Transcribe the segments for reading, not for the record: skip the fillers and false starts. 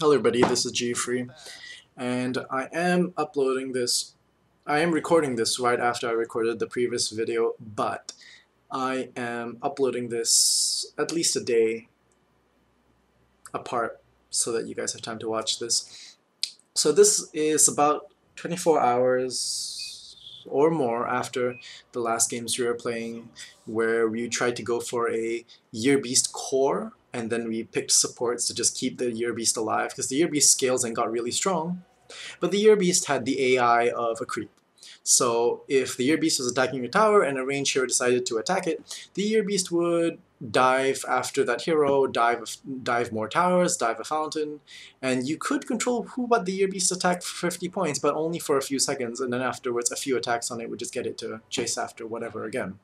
Hello everybody, this is G-Free, and I am recording this right after I recorded the previous video, but I am uploading this at least a day apart so that you guys have time to watch this. So this is about 24 hours or more after the last games we were playing, where we tried to go for a Year Beast core, and then we picked supports to just keep the Year Beast alive, because the Year Beast scales and got really strong, but the Year Beast had the AI of a creep. So if the Year Beast was attacking your tower and a range hero decided to attack it, the Year Beast would dive after that hero, dive more towers, dive a fountain, and you could control who but the Year Beast attack for 50 points, but only for a few seconds, and then afterwards a few attacks on it would just get it to chase after whatever again.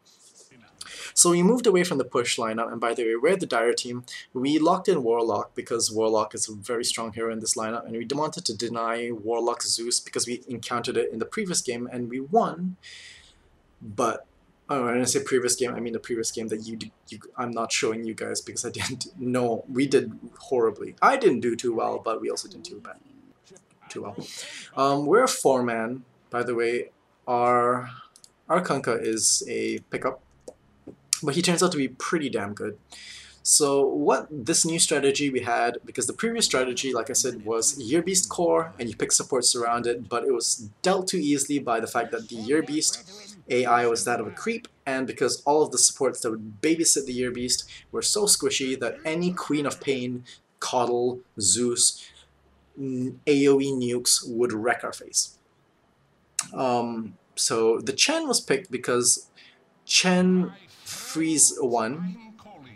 So we moved away from the push lineup, and by the way, we're the Dire team. We locked in Warlock because Warlock is a very strong hero in this lineup, and we wanted to deny Warlock Zeus because we encountered it in the previous game and we won. But when I say previous game, I mean the previous game that I'm not showing you guys because I didn't know. We did horribly. I didn't do too well, but we also didn't do too well. We're a 4-man, by the way. Our Kunkka is a pickup, but he turns out to be pretty damn good. So what this new strategy we had, because the previous strategy, like I said, was Year Beast core, and you pick supports around it, but it was dealt too easily by the fact that the Year Beast AI was that of a creep, and because all of the supports that would babysit the Year Beast were so squishy that any Queen of Pain, Coddle, Zeus, AoE nukes would wreck our face. So the Chen was picked because Chen freeze 1.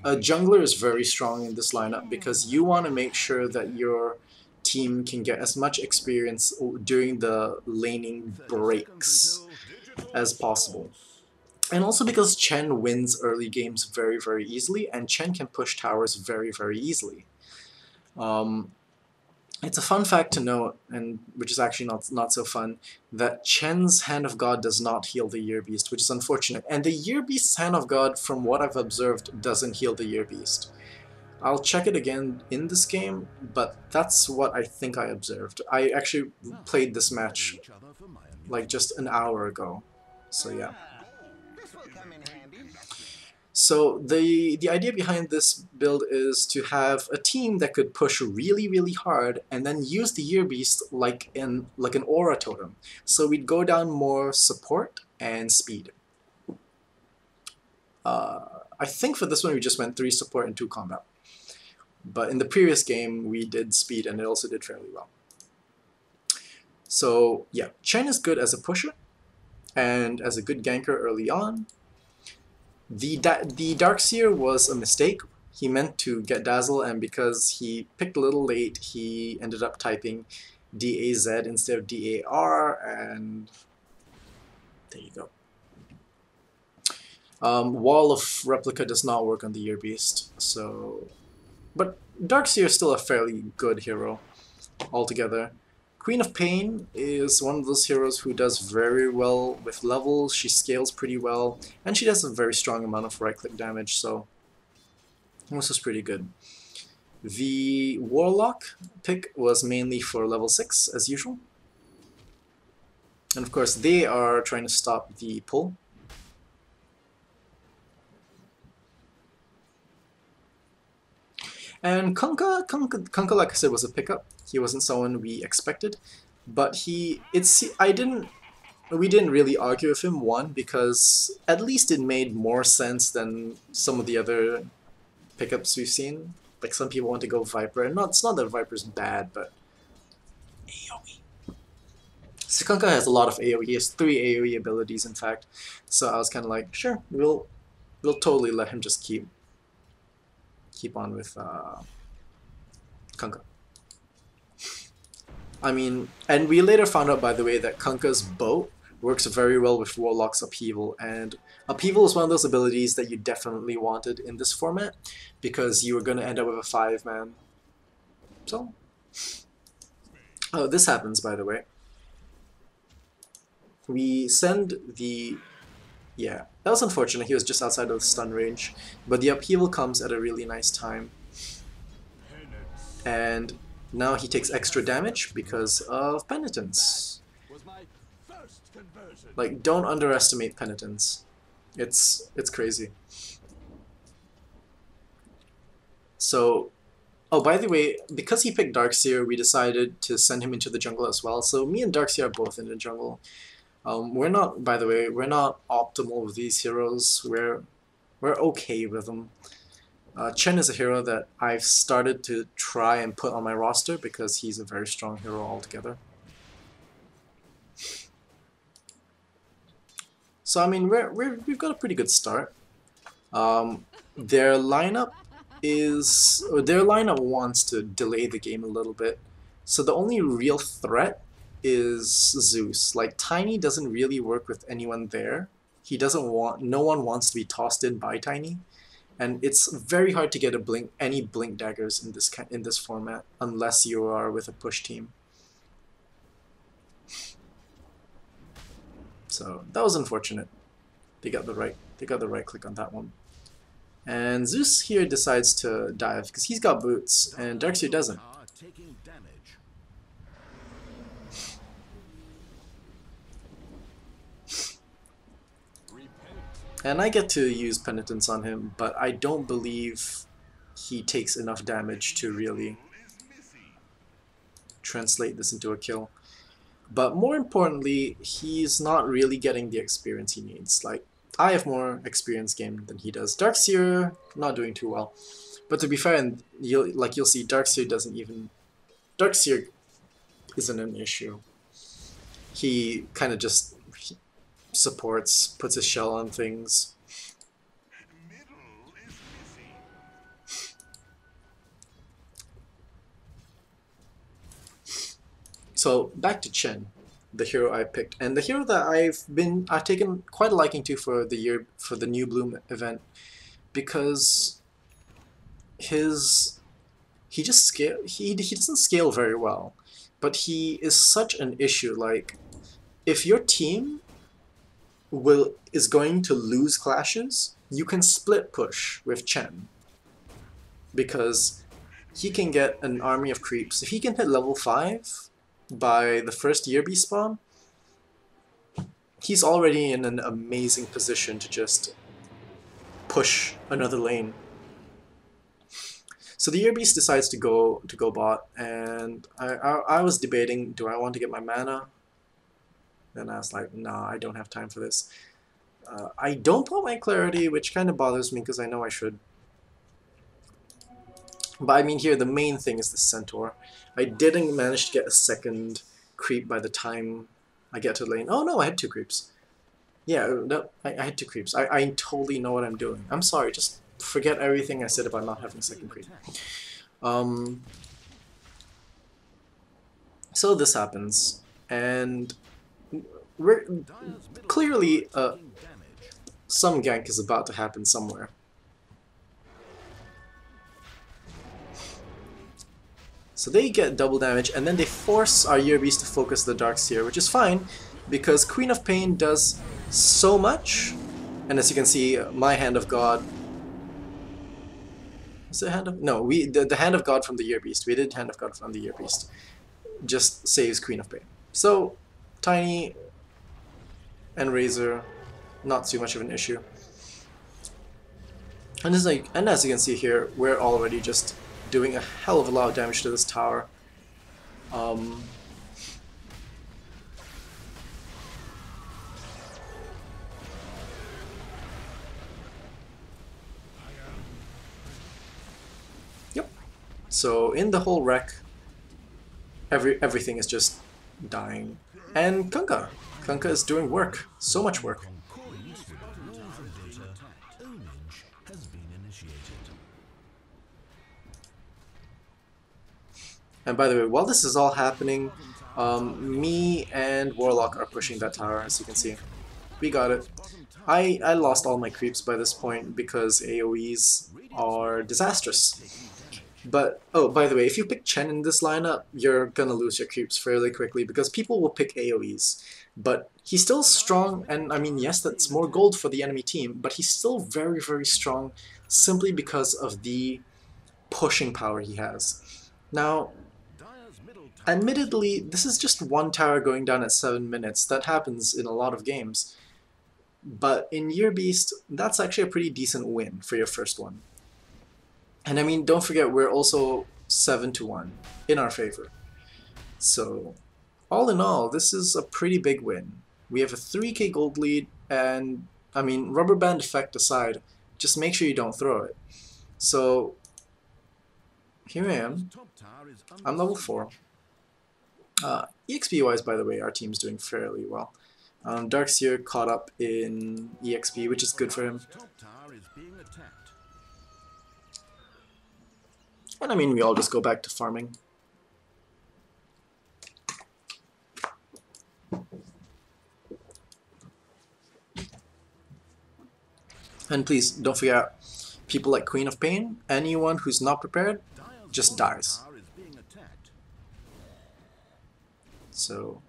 A jungler is very strong in this lineup because you want to make sure that your team can get as much experience during the laning breaks as possible. And also because Chen wins early games very, very easily, and Chen can push towers very, very easily. It's a fun fact to note, and which is actually not so fun, that Chen's Hand of God does not heal the Year Beast, which is unfortunate. And the Year Beast's Hand of God, from what I've observed, doesn't heal the Year Beast. I'll check it again in this game, but that's what I think I observed. I actually played this match like just an hour ago, so yeah. So the idea behind this build is to have a team that could push really, really hard and then use the Year Beast like an aura totem. So we'd go down more support and speed. I think for this one we just went 3 support and 2 combat. But in the previous game we did speed and it also did fairly well. So yeah, Chen is good as a pusher and as a good ganker early on. The Darkseer was a mistake. He meant to get Dazzle, and because he picked a little late, he ended up typing DAZ instead of DAR, and there you go. Wall of Replica does not work on the Year Beast, so... But Darkseer is still a fairly good hero altogether. Queen of Pain is one of those heroes who does very well with levels. She scales pretty well, and she does a very strong amount of right-click damage, so this is pretty good. The Warlock pick was mainly for level 6, as usual. And of course, they are trying to stop the pull. And Kunkka, like I said, was a pickup. He wasn't someone we expected, but we didn't really argue with him, one, because at least it made more sense than some of the other pickups we've seen. Like, some people want to go Viper, and it's not that Viper's bad, but AoE. So Kunkka has a lot of AoE. He has 3 AoE abilities, in fact. So I was kind of like, sure, we'll totally let him just keep on with Kunkka. I mean, and we later found out, by the way, that Kunkka's bow works very well with Warlock's Upheaval, and Upheaval is one of those abilities that you definitely wanted in this format, because you were going to end up with a 5-man. So, oh, this happens, by the way. We send the... Yeah, that was unfortunate. He was just outside of the stun range, but the Upheaval comes at a really nice time. And Now he takes extra damage because of penitence. Like, don't underestimate penitence. It's crazy. So, oh, by the way, because he picked Darkseer, we decided to send him into the jungle as well. So me and Darkseer are both in the jungle. We're not, by the way, we're not optimal with these heroes. We're okay with them. Chen is a hero that I've started to try and put on my roster because he's a very strong hero altogether. So I mean, we've got a pretty good start. Their lineup wants to delay the game a little bit. So the only real threat is Zeus. Like, Tiny doesn't really work with anyone there. No one wants to be tossed in by Tiny. And it's very hard to get any blink daggers in this format unless you are with a push team. So that was unfortunate. They got the right click on that one. And Zeus here decides to dive because he's got boots and Darkseer doesn't. And I get to use penitence on him, but I don't believe he takes enough damage to really translate this into a kill. But more importantly, he's not really getting the experience he needs. Like, I have more experience game than he does. Darkseer, not doing too well. But to be fair, and you'll see, Darkseer isn't an issue. He kind of just supports, puts his shell on things. So back to Chen, the hero I picked, and the hero that I've taken quite a liking to for the New Bloom event, because he doesn't scale very well, but he is such an issue. Like, if your team is going to lose clashes, you can split push with Chen, because he can get an army of creeps. If he can hit level 5 by the first year B spawn, he's already in an amazing position to just push another lane. So the year beast decides to go bot, and I was debating, do I want to get my mana? Then I was like, nah, I don't have time for this. I don't put my clarity, which kind of bothers me because I know I should. But I mean, here the main thing is the centaur. I didn't manage to get a second creep by the time I get to the lane. Oh no, I had 2 creeps. Yeah, no, I had 2 creeps. I totally know what I'm doing. I'm sorry, just forget everything I said about not having a second creep. So this happens, and we're clearly some gank is about to happen somewhere. So they get double damage, and then they force our Year Beast to focus the Darkseer, which is fine, because Queen of Pain does so much. And as you can see, my Hand of God... Is it Hand of... No, the Hand of God from the Year Beast. We did Hand of God from the Year Beast. Just saves Queen of Pain. So, Tiny and Razor, not too much of an issue. And as you can see here, we're already just doing a hell of a lot of damage to this tower. Yep. So in the whole wreck, everything is just dying. And Kunkka. Kunkka is doing work. So much work. And by the way, while this is all happening, me and Warlock are pushing that tower, as you can see. We got it. I lost all my creeps by this point because AoEs are disastrous. But, oh, by the way, if you pick Chen in this lineup, you're gonna lose your creeps fairly quickly because people will pick AoEs. But he's still strong, and I mean, yes, that's more gold for the enemy team, but he's still very, very strong simply because of the pushing power he has. Now, Admittedly, this is just one tower going down at 7 minutes. That happens in a lot of games. But in Year Beast, that's actually a pretty decent win for your first one. And I mean, don't forget, we're also 7-1 in our favor. So, all in all, this is a pretty big win. We have a 3k gold lead, and I mean, rubber band effect aside, just make sure you don't throw it. So, here I am. I'm level 4. EXP wise, by the way, our team's doing fairly well. Dark Seer caught up in EXP, which is good for him. And I mean, we all just go back to farming. And please, don't forget, people like Queen of Pain, anyone who's not prepared, just dies. So,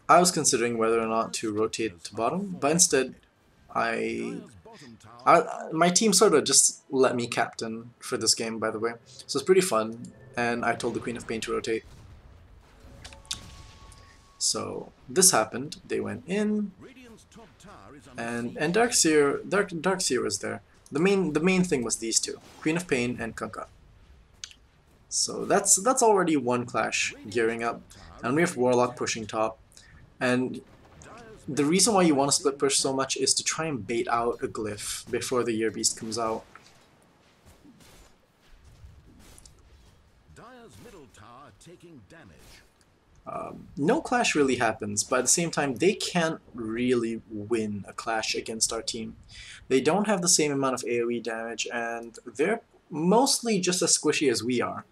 I was considering whether or not to rotate to bottom, but instead, my team sort of just let me captain for this game, by the way. So it's pretty fun, and I told the Queen of Pain to rotate. So this happened, they went in, and Dark Seer was there. The main thing was these two, Queen of Pain and Kunkka. So that's already one clash gearing up, and we have Warlock pushing top. And the reason why you want to split push so much is to try and bait out a glyph before the Year Beast comes out. No clash really happens, but at the same time, they can't really win a clash against our team. They don't have the same amount of AoE damage, and they're mostly just as squishy as we are.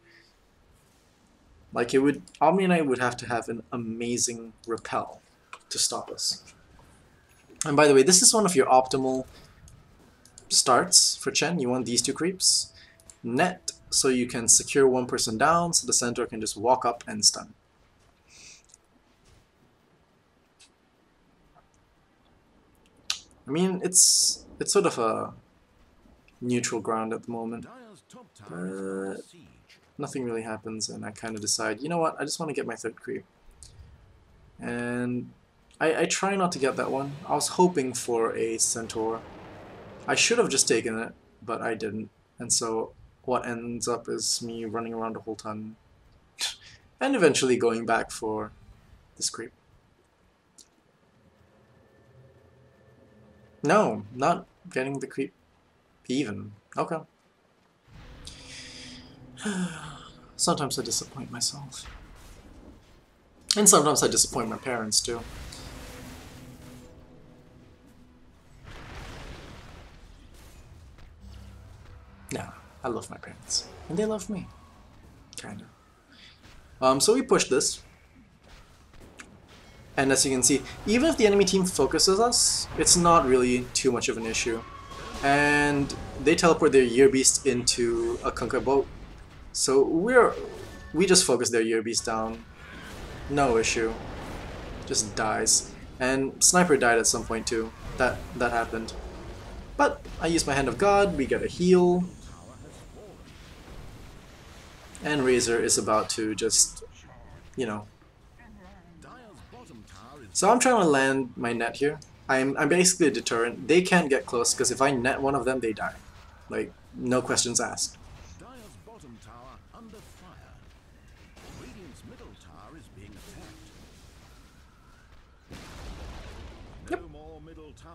Like, Omniknight would have to have an amazing repel to stop us. And by the way, this is one of your optimal starts for Chen. You want these two creeps. Net, so you can secure one person down, so the centaur can just walk up and stun. I mean, it's sort of a neutral ground at the moment, but nothing really happens, and I kind of decide, you know what, I just want to get my third creep. And I try not to get that one. I was hoping for a centaur. I should have just taken it, but I didn't. And so what ends up is me running around a whole ton and eventually going back for this creep. No, not getting the creep even. Okay. Sometimes I disappoint myself. And sometimes I disappoint my parents too. No, I love my parents. And they love me. Kinda. So we push this. And as you can see, even if the enemy team focuses us, it's not really too much of an issue. And they teleport their Year Beast into a Kunkka boat. So we just focus their Year Beast down. No issue. Just dies. And Sniper died at some point too. That happened. But I use my Hand of God, we get a heal. And Razor is about to just, you know. So I'm trying to land my net here. I'm basically a deterrent. They can't get close because if I net one of them, they die. Like, no questions asked. Yep.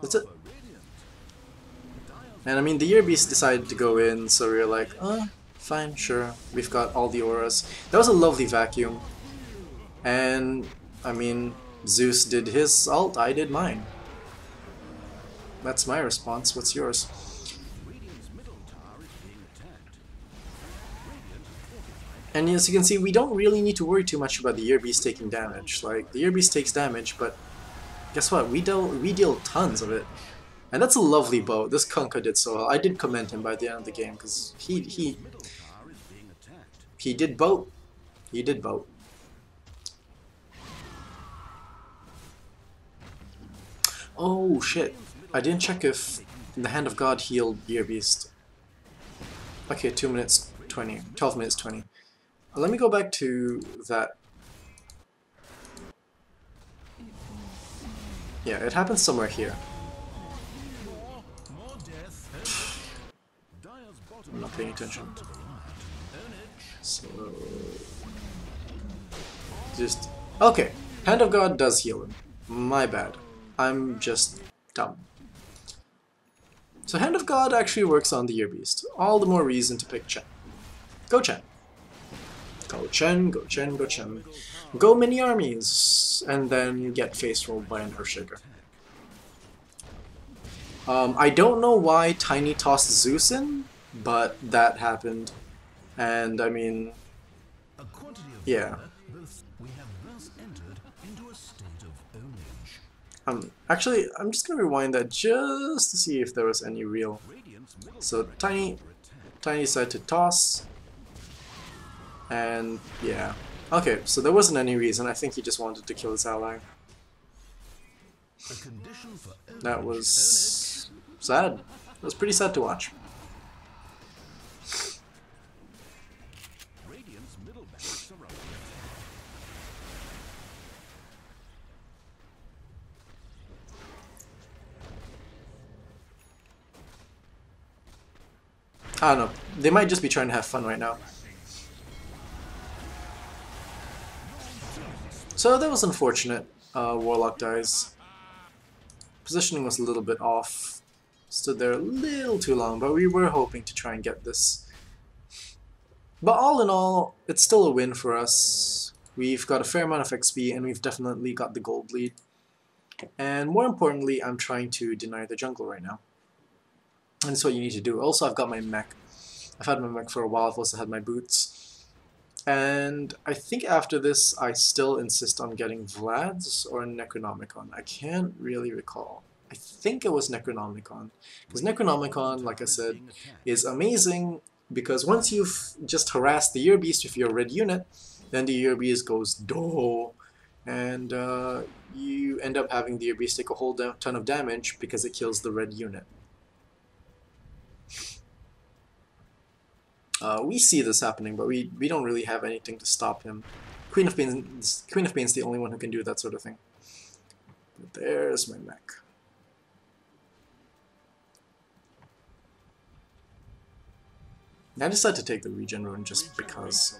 That's it. And I mean, the Year Beast decided to go in, so we were like, fine, sure. We've got all the auras. That was a lovely vacuum. And, I mean, Zeus did his ult, I did mine. That's my response. What's yours? And as you can see, we don't really need to worry too much about the Year Beast taking damage. Like, the Year Beast takes damage, but guess what? We deal tons of it. And that's a lovely bow. This Kunkka did so well. I did commend him by the end of the game, because he did boat. He did boat. Oh shit. I didn't check if the Hand of God healed Year Beast. Okay, 2 minutes 20. 12 minutes 20. Let me go back to that. Yeah, it happens somewhere here. I'm not paying attention. So... just... okay. Hand of God does heal him. My bad. I'm just dumb. So Hand of God actually works on the Year Beast. All the more reason to pick Chen. Go Chen. Go Chen, go Chen, go Chen. Go mini armies! And then get face rolled by an Earthshaker. I don't know why Tiny tossed Zeus in, but that happened. And I mean... yeah. Actually, I'm just gonna rewind that just to see if there was any real. So Tiny decided to toss, and yeah. Okay, so there wasn't any reason. I think he just wanted to kill his ally. That was sad. It was pretty sad to watch. I don't know. They might just be trying to have fun right now. So that was unfortunate. Warlock dies. Positioning was a little bit off. Stood there a little too long, but we were hoping to try and get this. But all in all, it's still a win for us. We've got a fair amount of XP, and we've definitely got the gold lead. And more importantly, I'm trying to deny the jungle right now. And that's what you need to do. Also, I've got my mech. I've had my mech for a while. I've also had my boots. And I think after this, I still insist on getting Vlad's or Necronomicon. I can't really recall. I think it was Necronomicon. Because Necronomicon, like I said, is amazing because once you've just harassed the Year Beast with your red unit, then the Year Beast goes do, and you end up having the Year Beast take a whole ton of damage because it kills the red unit. We see this happening, but we don't really have anything to stop him. Queen of Pain's the only one who can do that sort of thing. But there's my mech. I decided to take the regen rune just because.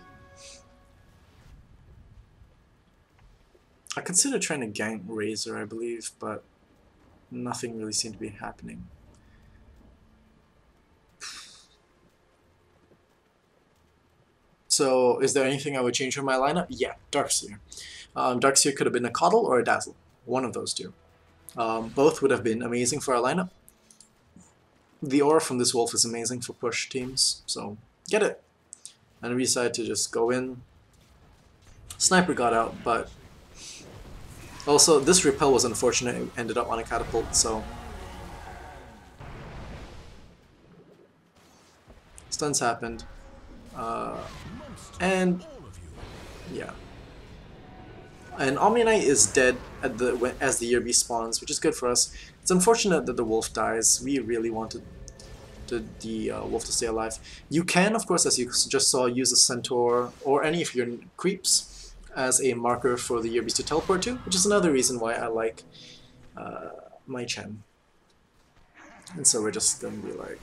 I considered trying to gank Razor, I believe, but nothing really seemed to be happening. So, is there anything I would change from my lineup? Yeah, Darkseer. Darkseer could have been a Coddle or a Dazzle. One of those two. Both would have been amazing for our lineup. The aura from this wolf is amazing for push teams, so get it. And we decided to just go in. Sniper got out, but also this repel was unfortunate. It ended up on a catapult, so stuns happened. And yeah. And Omniknight is dead at as the Year Beast spawns, which is good for us. It's unfortunate that the wolf dies. We really wanted the wolf to stay alive. You can, of course, as you just saw, use a centaur or any of your creeps as a marker for the Year Beast to teleport to, which is another reason why I like my Chen. And so we're just going to be like...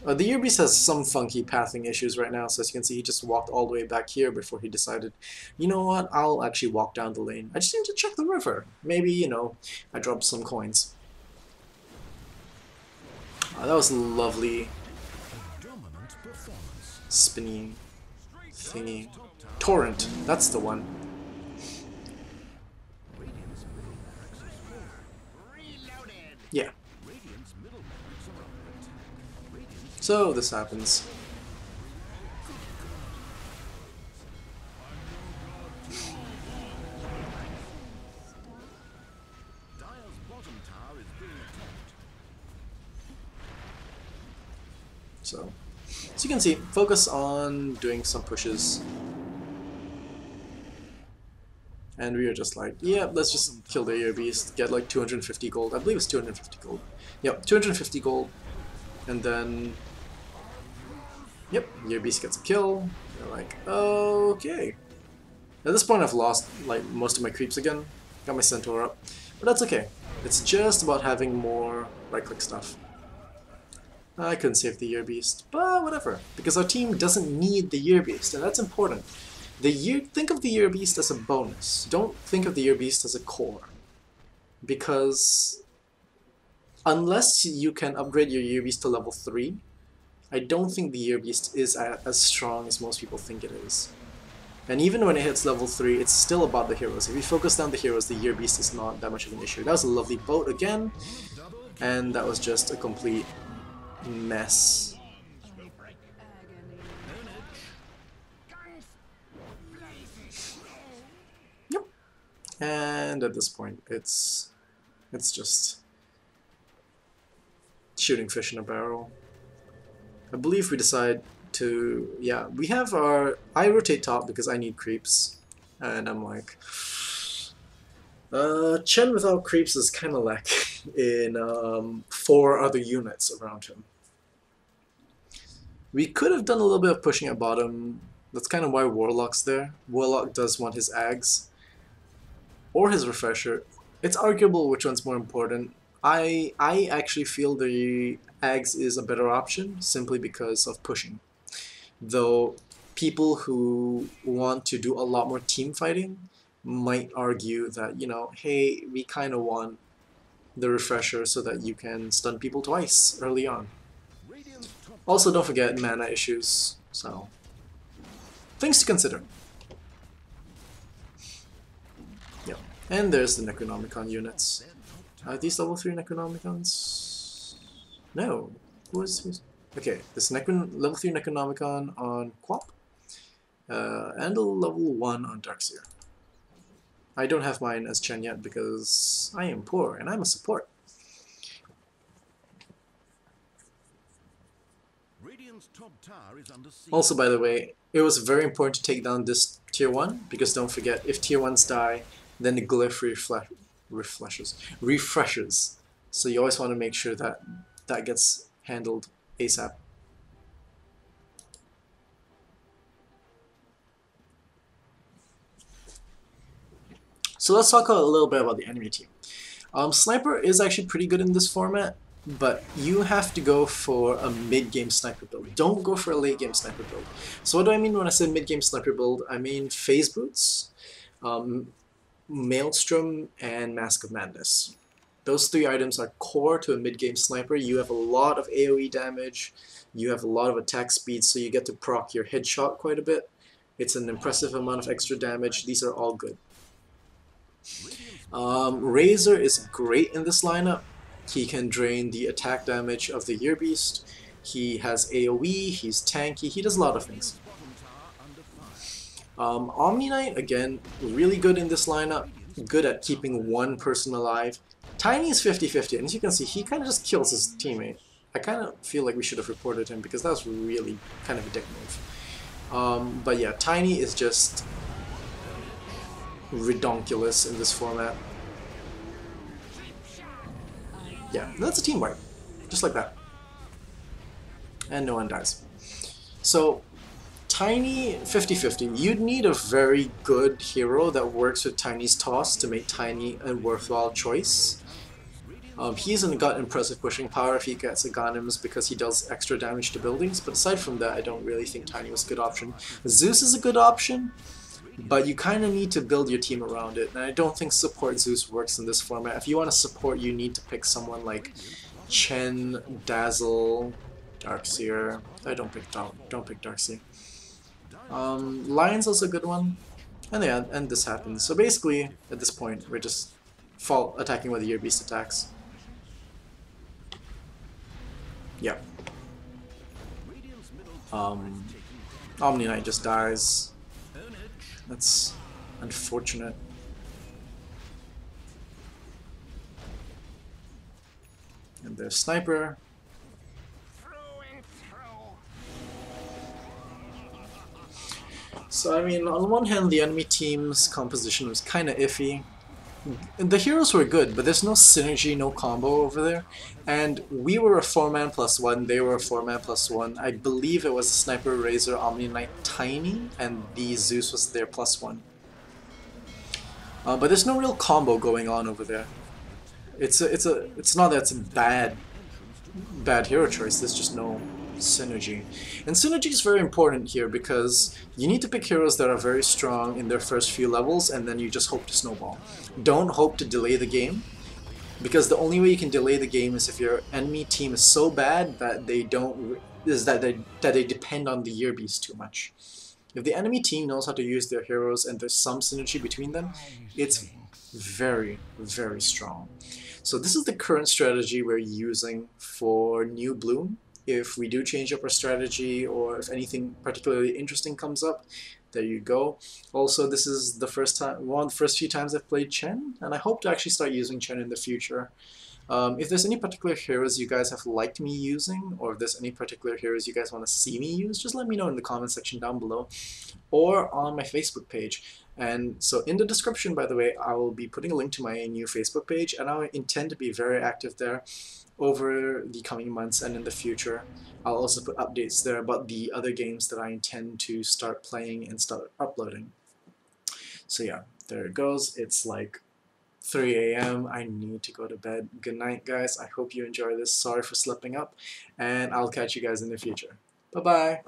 the Year Beast has some funky pathing issues right now, so as you can see, he just walked all the way back here before he decided, you know what, I'll actually walk down the lane. I just need to check the river. Maybe, you know, I dropped some coins. That was lovely. Spinny thingy. Torrent, that's the one. Yeah. So this happens. So, as you can see, focus on doing some pushes. And we were just like, yeah, let's just kill the Year Beast, get like 250 gold. I believe it's 250 gold. Yep, 250 gold. And then, yep, Year Beast gets a kill. They're like, oh, Okay. At this point I've lost like most of my creeps again. Got my centaur up. But that's okay. It's just about having more right-click stuff. I couldn't save the Year Beast, but whatever. Because our team doesn't need the Year Beast, and that's important. Think of the Year Beast as a bonus. Don't think of the Year Beast as a core. Because unless you can upgrade your Year Beast to level 3, I don't think the Year Beast is as strong as most people think it is. And even when it hits level 3, it's still about the heroes. If you focus down the heroes, the Year Beast is not that much of an issue. That was a lovely boat again, and that was just a complete mess. Yep. And at this point, it's just shooting fish in a barrel. I believe we decide to, yeah, we have our, I rotate top because I need creeps, and I'm like, Chen without creeps is kind of lacking in 4 other units around him. We could have done a little bit of pushing at bottom. That's kind of why Warlock's there. Warlock does want his Ags or his Refresher. It's arguable which one's more important. I actually feel the Ags is a better option simply because of pushing. Though people who want to do a lot more team fighting might argue that, you know, hey, we kind of want the Refresher so that you can stun people twice early on. Also, don't forget mana issues, so things to consider. Yep, and there's the Necronomicon units. Are these level 3 Necronomicons? No. Who's? Okay, this level 3 Necronomicon on Quap, and a level 1 on Darkseer. I don't have mine as Chen yet because I am poor and I'm a support. Also, by the way, it was very important to take down this tier 1 because don't forget, if tier 1s die, then the glyph refreshes. So you always want to make sure that that gets handled ASAP. So let's talk a little bit about the enemy team. Sniper is actually pretty good in this format, but you have to go for a mid-game sniper build. Don't go for a late-game sniper build. So what do I mean when I say mid-game sniper build? I mean Phase Boots, Maelstrom, and Mask of Madness. Those 3 items are core to a mid-game sniper. You have a lot of AoE damage, you have a lot of attack speed, so you get to proc your headshot quite a bit. It's an impressive amount of extra damage. These are all good. Razor is great in this lineup. He can drain the attack damage of the Year Beast. He has AoE, he's tanky, he does a lot of things. Omniknight, again, really good in this lineup. Good at keeping one person alive. Tiny is 50-50, and as you can see, he kind of just kills his teammate. I kind of feel like we should have reported him because that was really kind of a dick move. But yeah, Tiny is just redonkulous in this format. Yeah, that's a team wipe. Just like that. And no one dies. So, Tiny 50-50. You'd need a very good hero that works with Tiny's toss to make Tiny a worthwhile choice. He's got impressive pushing power if he gets a Ghanims because he does extra damage to buildings, but aside from that, I don't really think Tiny was a good option. Zeus is a good option, but you kind of need to build your team around it, and I don't think support Zeus works in this format. If you want to support, you need to pick someone like Chen, Dazzle, Darkseer. Don't pick Darkseer. Lion's also a good one, and yeah, and this happens. So basically, at this point, we're just attacking with the Year Beast attacks. Yeah. Omniknight just dies. That's unfortunate. And there's Sniper. So I mean, on one hand, the enemy team's composition was kind of iffy. the heroes were good, but there's no synergy, no combo over there. And we were a 4-man plus 1, they were a 4-man plus 1. I believe it was a Sniper, Razor, Omniknight, Tiny, and the Zeus was their plus 1. But there's no real combo going on over there. It's not that it's a bad hero choice, there's just no synergy. And synergy is very important here because you need to pick heroes that are very strong in their first few levels and then you just hope to snowball. Don't hope to delay the game, because the only way you can delay the game is if your enemy team is so bad that they depend on the Year Beast too much. If the enemy team knows how to use their heroes and there's some synergy between them, it's very, very strong. So this is the current strategy we're using for New Bloom. If we do change up our strategy or if anything particularly interesting comes up, there you go. Also, this is the first time, one of the first few times I've played Chen, and I hope to actually start using Chen in the future. If there's any particular heroes you guys have liked me using, or if there's any particular heroes you guys want to see me use, just let me know in the comment section down below, or on my Facebook page. And so in the description, by the way, I will be putting a link to my new Facebook page, and I intend to be very active there over the coming months and in the future. I'll also put updates there about the other games that I intend to start playing and start uploading. So yeah, there it goes. It's like 3 a.m. I need to go to bed. Good night, guys. I hope you enjoy this. Sorry for slipping up, and I'll catch you guys in the future. Bye-bye.